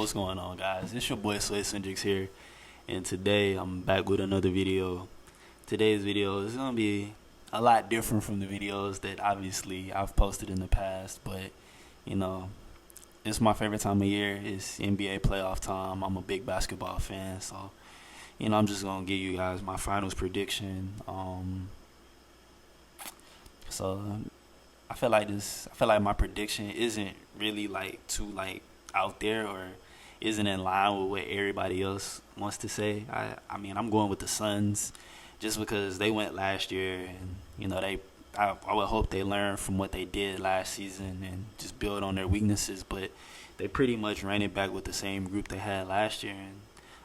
What's going on, guys? It's your boy Sway Cendrix here, and today I'm back with another video. Today's video is gonna be a lot different from the videos that obviously I've posted in the past, but you know, it's my favorite time of year. It's NBA playoff time. I'm a big basketball fan, so I'm just gonna give you guys my finals prediction. So I feel like my prediction isn't really like too like out there or isn't in line with what everybody else wants to say. I mean, I'm going with the Suns just because they went last year, and I would hope they learn from what they did last season and just build on their weaknesses. But they pretty much ran it back with the same group they had last year, and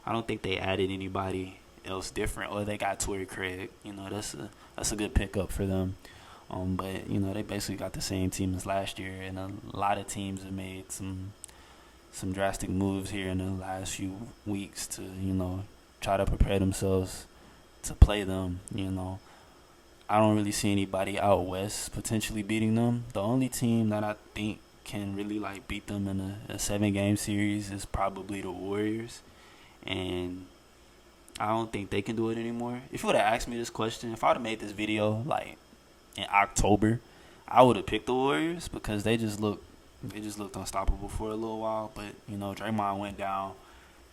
I don't think they added anybody else different, or they got Torrey Craig. That's a good pickup for them. But they basically got the same team as last year, and a lot of teams have made some drastic moves here in the last few weeks to try to prepare themselves to play them. I don't really see anybody out west potentially beating them. The only team that I think can really like beat them in a 7-game series is probably the Warriors, and I don't think they can do it anymore. If you would have asked me this question, if I would have made this video like in October, I would have picked the Warriors because they just looked unstoppable for a little while. But Draymond went down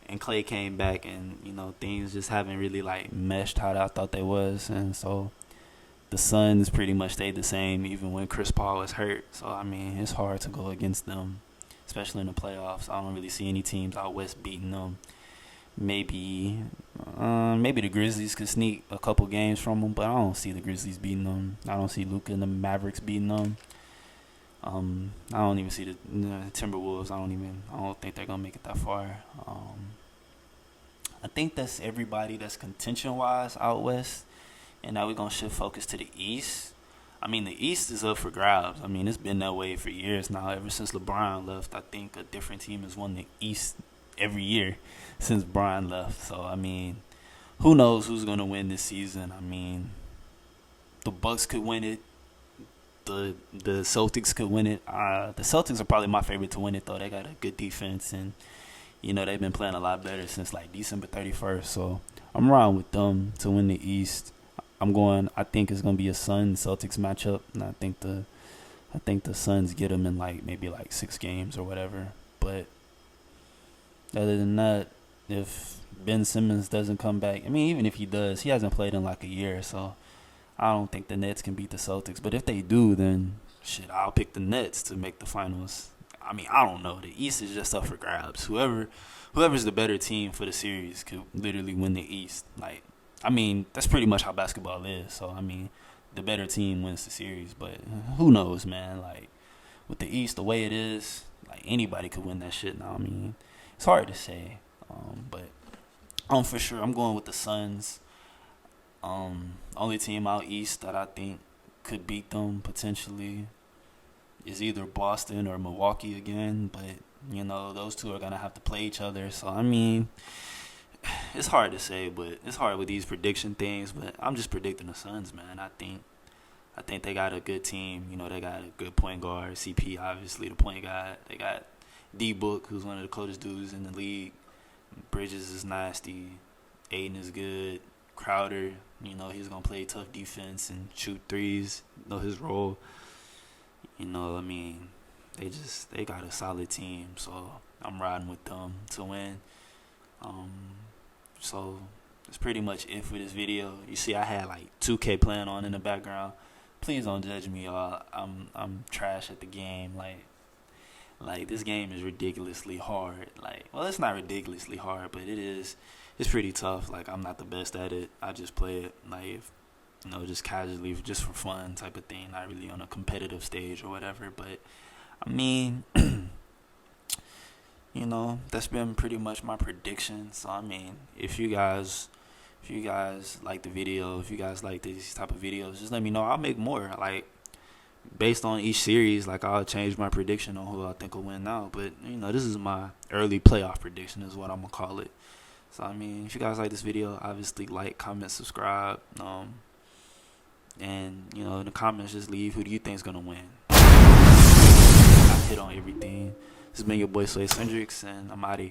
and Clay came back, and things just haven't really like meshed how I thought they was, and so the Suns pretty much stayed the same even when Chris Paul was hurt. So I mean, it's hard to go against them, especially in the playoffs. I don't really see any teams out west beating them. Maybe the Grizzlies could sneak a couple games from them, but I don't see the Grizzlies beating them. I don't see Luka and the Mavericks beating them. I don't even see the Timberwolves. I don't think they're gonna make it that far. I think that's everybody that's contention wise out west, and now we're gonna shift focus to the East. I mean, the East is up for grabs. I mean, it's been that way for years now. Ever since LeBron left, I think a different team has won the East every year since Brian left. So I mean, who knows who's gonna win this season? I mean, the Bucks could win it. The Celtics could win it. The Celtics are probably my favorite to win it, though. They got a good defense, and they've been playing a lot better since like December 31st. So I'm riding with them to win the East. I think it's gonna be a Suns-Celtics matchup, and I think the Suns get them in like maybe like 6 games or whatever. But other than that, if Ben Simmons doesn't come back, I mean, even if he does, he hasn't played in like a year, so I don't think the Nets can beat the Celtics. But if they do, then shit, I'll pick the Nets to make the finals. I mean, I don't know. The East is just up for grabs. Whoever's the better team for the series could literally win the East. Like, I mean, that's pretty much how basketball is. So, I mean, the better team wins the series. But who knows, man? Like, with the East, the way it is, like, anybody could win that shit now. I mean, it's hard to say. But for sure, I'm going with the Suns. Only team out east that I think could beat them potentially is either Boston or Milwaukee again, but those two are gonna have to play each other. So I mean, it's hard to say, but it's hard with these prediction things. But I'm just predicting the Suns, man. I think they got a good team. They got a good point guard, CP, obviously the point guard. They got D-Book, who's one of the coldest dudes in the league. Bridges is nasty. Aiden is good. Crowder, he's going to play tough defense and shoot threes, know his role. I mean, they got a solid team, so I'm riding with them to win. So that's pretty much it for this video. You see, I had like 2K playing on in the background. Please don't judge me, y'all. I'm trash at the game. Like this game is ridiculously hard. Like, well, it's not ridiculously hard, but it's pretty tough. Like, I'm not the best at it. I just play it like, just casually, just for fun type of thing. Not really on a competitive stage or whatever. But I mean, that's been pretty much my prediction. So I mean, if you guys like the video, if you guys like these type of videos, just let me know. I'll make more. Like, based on each series, like, I'll change my prediction on who I think will win now. But this is my early playoff prediction, is what I'm gonna call it. So I mean, if you guys like this video, obviously like, comment, subscribe, and in the comments just leave who do you think is gonna win. I hit on everything. This has been your boy Sway Cendrix, and I'm out of here.